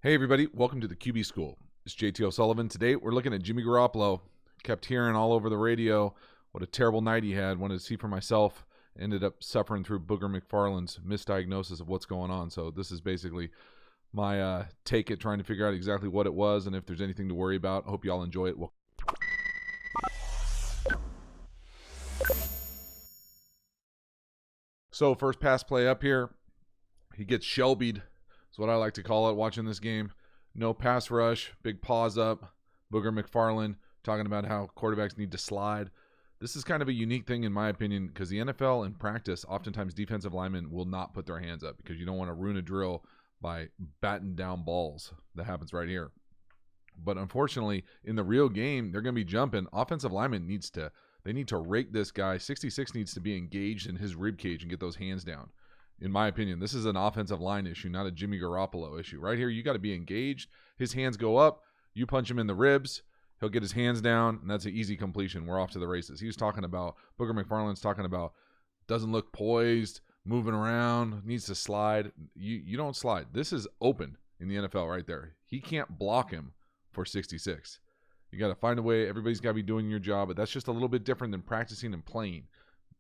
Hey everybody, welcome to the QB School. It's JT O'Sullivan. Today we're looking at Jimmy Garoppolo. Kept hearing all over the radio what a terrible night he had. Wanted to see for myself. Ended up suffering through Booger McFarland's misdiagnosis of what's going on. So this is basically my take at trying to figure out exactly what it was and if there's anything to worry about. Hope you all enjoy it. So first pass play up here. He gets Shelby'd. That's what I like to call it watching this game. No pass rush, big pause up. Booger McFarland talking about how quarterbacks need to slide. This is kind of a unique thing in my opinion because the NFL in practice, oftentimes defensive linemen will not put their hands up because you don't want to ruin a drill by batting down balls. That happens right here. But unfortunately, in the real game, they're going to be jumping. Offensive linemen need to rake this guy. 66 needs to be engaged in his rib cage and get those hands down. In my opinion, this is an offensive line issue, not a Jimmy Garoppolo issue. Right here, you got to be engaged. His hands go up. You punch him in the ribs. He'll get his hands down, and that's an easy completion. We're off to the races. He was talking about, Booger McFarland's talking about, doesn't look poised, moving around, needs to slide. You don't slide. This is open in the NFL right there. He can't block him for 66. You got to find a way. Everybody's got to be doing your job, but that's just a little bit different than practicing and playing.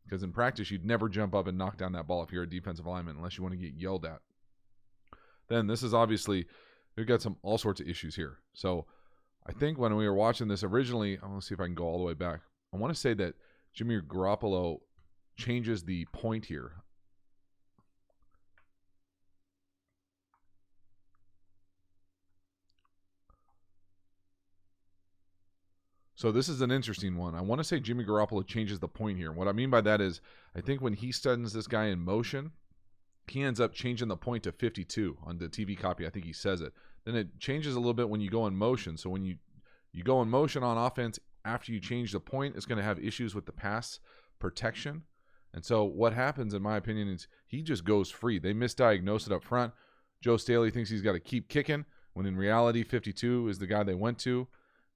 Because in practice, you'd never jump up and knock down that ball if you're a defensive lineman unless you want to get yelled at. Then this is obviously, we've got all sorts of issues here. So I think when we were watching this originally, I want to see if I can go all the way back. I want to say that Jimmy Garoppolo changes the point here. So this is an interesting one. I want to say Jimmy Garoppolo changes the point here. What I mean by that is I think when he sends this guy in motion, he ends up changing the point to 52 on the TV copy. I think he says it. Then it changes a little bit when you go in motion. So when you go in motion on offense, after you change the point, it's going to have issues with the pass protection. And so what happens, in my opinion, is he just goes free. They misdiagnose it up front. Joe Staley thinks he's got to keep kicking, when in reality 52 is the guy they went to.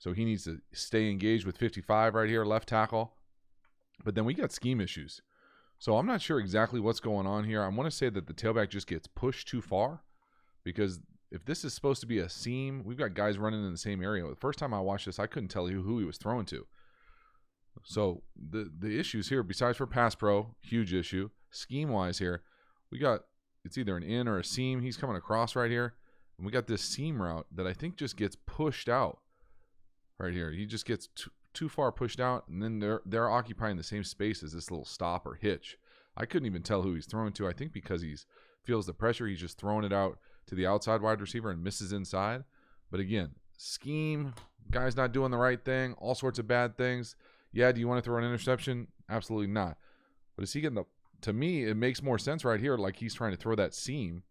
So he needs to stay engaged with 55 right here, left tackle. But then we got scheme issues. So I'm not sure exactly what's going on here. I want to say that the tailback just gets pushed too far because if this is supposed to be a seam, we've got guys running in the same area. The first time I watched this, I couldn't tell you who he was throwing to. So the issues here, besides for pass pro, huge issue. Scheme-wise here, we got it's either an in or a seam. He's coming across right here. And we got this seam route that I think just gets pushed out. Right here, he just gets too far pushed out, and then they're occupying the same space as this little stop or hitch. I couldn't even tell who he's throwing to. I think because he feels the pressure, he's just throwing it out to the outside wide receiver and misses inside. But again, scheme, guy's not doing the right thing, all sorts of bad things. Yeah, do you want to throw an interception? Absolutely not. But is he getting to me, it makes more sense right here, like he's trying to throw that seam,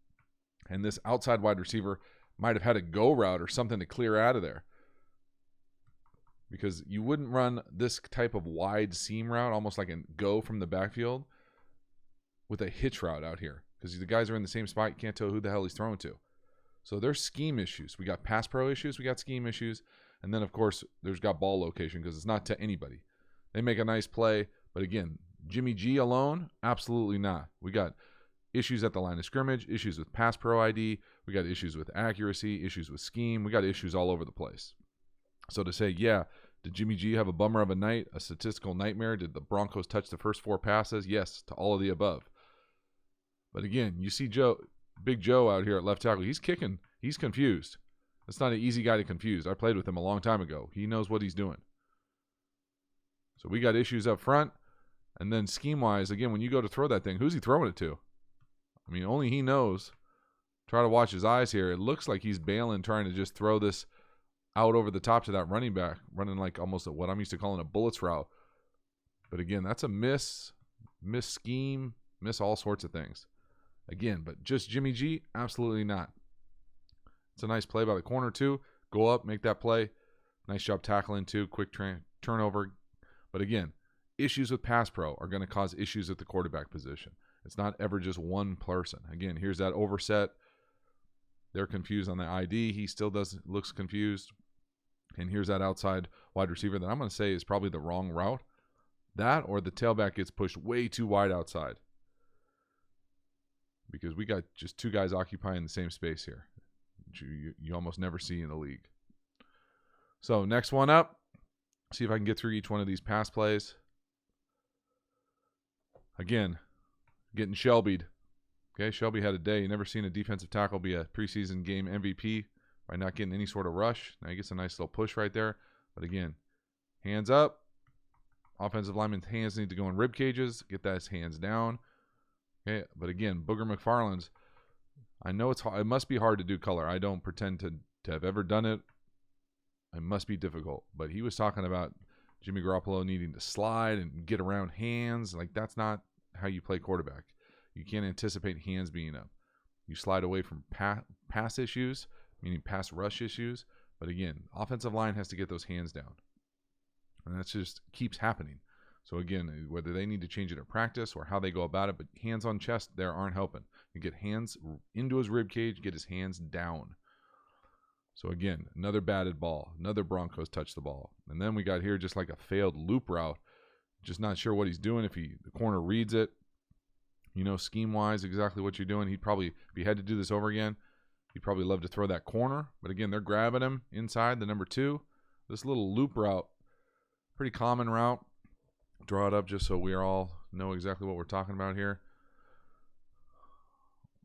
and this outside wide receiver might have had a go route or something to clear out of there. Because you wouldn't run this type of wide seam route, almost like a go from the backfield, with a hitch route out here. Because the guys are in the same spot, you can't tell who the hell he's throwing to. So there's scheme issues. We got pass pro issues, we got scheme issues, and then, of course, there's got ball location because it's not to anybody. They make a nice play, but again, Jimmy G alone, absolutely not. We got issues at the line of scrimmage, issues with pass pro ID, we got issues with accuracy, issues with scheme, we got issues all over the place. So to say, yeah, did Jimmy G have a bummer of a night, a statistical nightmare? Did the Broncos touch the first 4 passes? Yes, to all of the above. But again, you see Big Joe out here at left tackle. He's kicking. He's confused. That's not an easy guy to confuse. I played with him a long time ago. He knows what he's doing. So we got issues up front. And then scheme-wise, again, when you go to throw that thing, who's he throwing it to? I mean, only he knows. Try to watch his eyes here. It looks like he's bailing, trying to just throw this out over the top to that running back, running like almost what I'm used to calling a bullets route. But again, that's a miss scheme, miss all sorts of things. Again, but just Jimmy G, absolutely not. It's a nice play by the corner too. Go up, make that play. Nice job tackling too, quick turnover. But again, issues with pass pro are going to cause issues at the quarterback position. It's not ever just one person. Again, here's that overset. They're confused on the ID. He still looks confused. And here's that outside wide receiver that I'm going to say is probably the wrong route. That or the tailback gets pushed way too wide outside. Because we got just 2 guys occupying the same space here. which you almost never see in the league. So next one up, see if I can get through each one of these pass plays. Again, getting Shelby'd. Okay, Shelby had a day. You never seen a defensive tackle be a preseason game MVP by not getting any sort of rush. Now he gets a nice little push right there. But again, hands up. Offensive lineman's hands need to go in rib cages. Get those hands down. Okay, but again, Booger McFarland's, I know it's hard. It must be hard to do color. I don't pretend to have ever done it. It must be difficult. But he was talking about Jimmy Garoppolo needing to slide and get around hands. Like, that's not how you play quarterback. You can't anticipate hands being up. You slide away from pass issues, meaning pass rush issues. But again, offensive line has to get those hands down. And that just keeps happening. So again, whether they need to change it at practice or how they go about it, but hands on chest there aren't helping. You get hands into his rib cage, get his hands down. So again, another batted ball. Another Broncos touch the ball. And then we got here just like a failed loop route. Just not sure what he's doing. If the corner reads it, you know, scheme-wise, exactly what you're doing. He'd probably, if he had to do this over again, he'd probably love to throw that corner. But again, they're grabbing him inside the number 2. This little loop route, pretty common route. Draw it up just so we all know exactly what we're talking about here.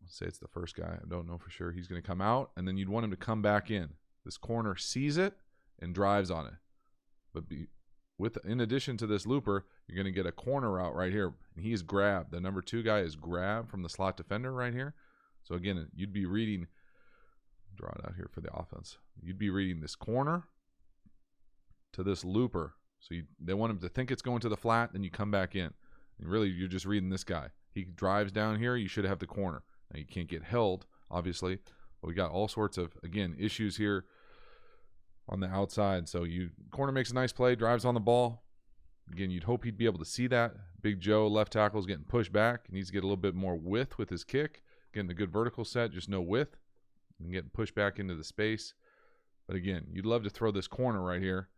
Let's say it's the first guy. I don't know for sure. He's going to come out, and then you'd want him to come back in. This corner sees it and drives on it. But in addition to this looper, you're going to get a corner route right here. And he's grabbed. The number 2 guy is grabbed from the slot defender right here. So again, you'd be reading, draw it out here for the offense. You'd be reading this corner to this looper. So they want him to think it's going to the flat, then you come back in. And really, you're just reading this guy. He drives down here, you should have the corner. Now, you can't get held, obviously. But we got all sorts of, again, issues here on the outside. So corner makes a nice play, drives on the ball. Again, you'd hope he'd be able to see that. Big Joe, left tackle, is getting pushed back. He needs to get a little bit more width with his kick. Getting a good vertical set, just no width. And getting pushed back into the space. But again, you'd love to throw this corner right here.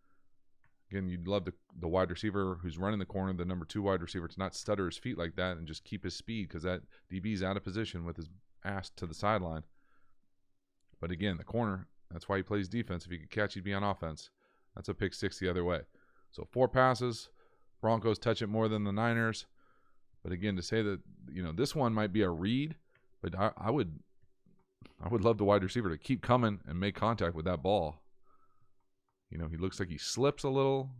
Again, you'd love the wide receiver who's running the corner, the number 2 wide receiver, to not stutter his feet like that and just keep his speed, because that DB's out of position with his ass to the sideline. But again, the corner, that's why he plays defense. If he could catch, he'd be on offense. That's a pick 6 the other way. So 4 passes. Broncos touch it more than the Niners. But again, to say that, you know, this one might be a read, but I would love the wide receiver to keep coming and make contact with that ball. You know, he looks like he slips a little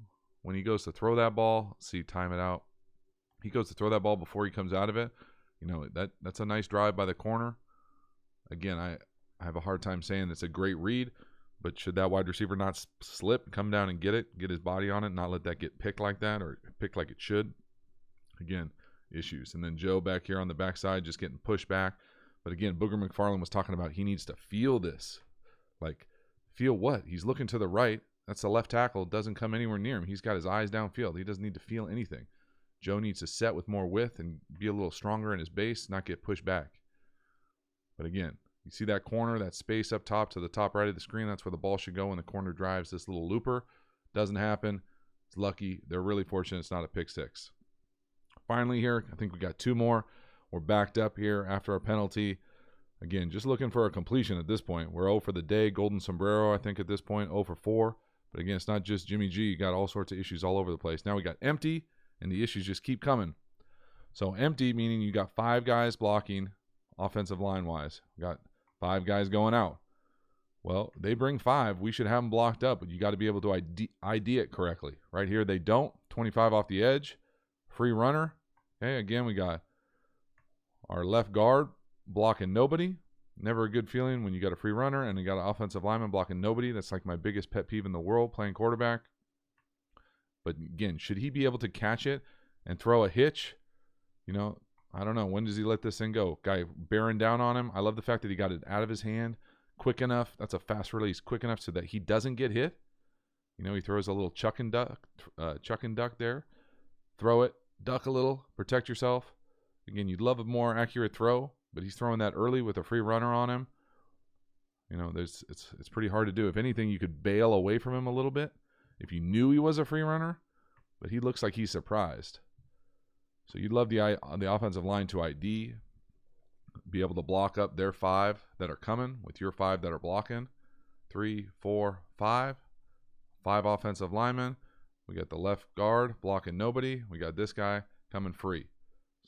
when he goes to throw that ball. Let's see, time it out. He goes to throw that ball before he comes out of it. You know, that's a nice drive by the corner. Again, I have a hard time saying it's a great read, but should that wide receiver not slip, come down and get his body on it, not let that get picked like that or picked like it should? Again, issues. And then Joe back here on the backside just getting pushed back. But again, Booger McFarland was talking about he needs to feel this. Like, feel what? He's looking to the right. That's the left tackle. Doesn't come anywhere near him. He's got his eyes downfield. He doesn't need to feel anything. Joe needs to set with more width and be a little stronger in his base, not get pushed back. But again, you see that corner, that space up top to the top right of the screen? That's where the ball should go when the corner drives this little looper. Doesn't happen. It's lucky. They're really fortunate it's not a pick 6. Finally here, I think we got 2 more. We're backed up here after our penalty. Again, just looking for a completion at this point. We're 0 for the day. Golden sombrero, I think, at this point, 0 for 4. But again, it's not just Jimmy G. You got all sorts of issues all over the place. Now we got empty, and the issues just keep coming. So empty, meaning you got 5 guys blocking offensive line-wise. We got 5 guys going out. Well, they bring 5. We should have them blocked up, but you got to be able to ID it correctly. Right here, they don't. 25 off the edge. Free runner. Okay, again, we got our left guard blocking nobody. Never a good feeling when you got a free runner and you got an offensive lineman blocking nobody. That's like my biggest pet peeve in the world, playing quarterback. But again, should he be able to catch it and throw a hitch? You know, I don't know. When does he let this thing go? Guy bearing down on him. I love the fact that he got it out of his hand quick enough. That's a fast release, quick enough so that he doesn't get hit. You know, he throws a little chuck and duck there. Throw it, duck a little, protect yourself. Again, you'd love a more accurate throw, but he's throwing that early with a free runner on him. You know, it's pretty hard to do. If anything, you could bail away from him a little bit if you knew he was a free runner, but he looks like he's surprised. So you'd love the offensive line to ID. be able to block up their 5 that are coming with your 5 that are blocking. 3, 4, 5. 5 offensive linemen. We got the left guard blocking nobody. We got this guy coming free.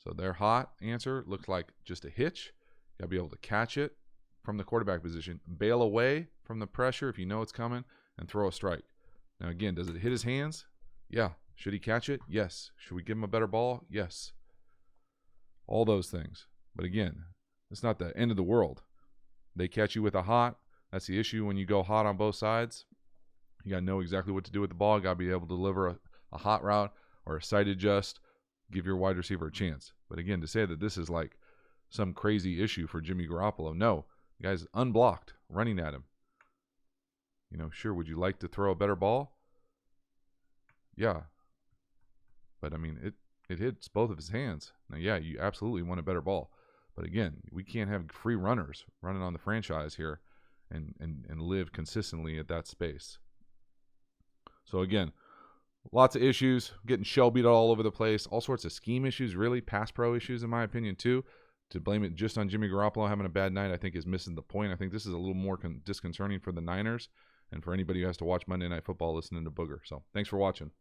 So their hot answer looks like just a hitch. You got to be able to catch it from the quarterback position, bail away from the pressure if you know it's coming, and throw a strike. Now, again, does it hit his hands? Yeah. Should he catch it? Yes. Should we give him a better ball? Yes. All those things. But again, it's not the end of the world. They catch you with a hot. That's the issue when you go hot on both sides. You got to know exactly what to do with the ball. You got to be able to deliver a hot route or a sight adjust, give your wide receiver a chance. But again, to say that this is like some crazy issue for Jimmy Garoppolo, no. The guy's unblocked, running at him. Sure, would you like to throw a better ball? Yeah. But, I mean, it hits both of his hands. Now, yeah, you absolutely want a better ball. But, again, we can't have free runners running on the franchise here and live consistently at that space. So, again, lots of issues, getting shell beat all over the place, all sorts of scheme issues, really, pass pro issues, in my opinion, too. To blame it just on Jimmy Garoppolo having a bad night, I think, is missing the point. I think this is a little more disconcerting for the Niners and for anybody who has to watch Monday Night Football listening to Booger. So, thanks for watching.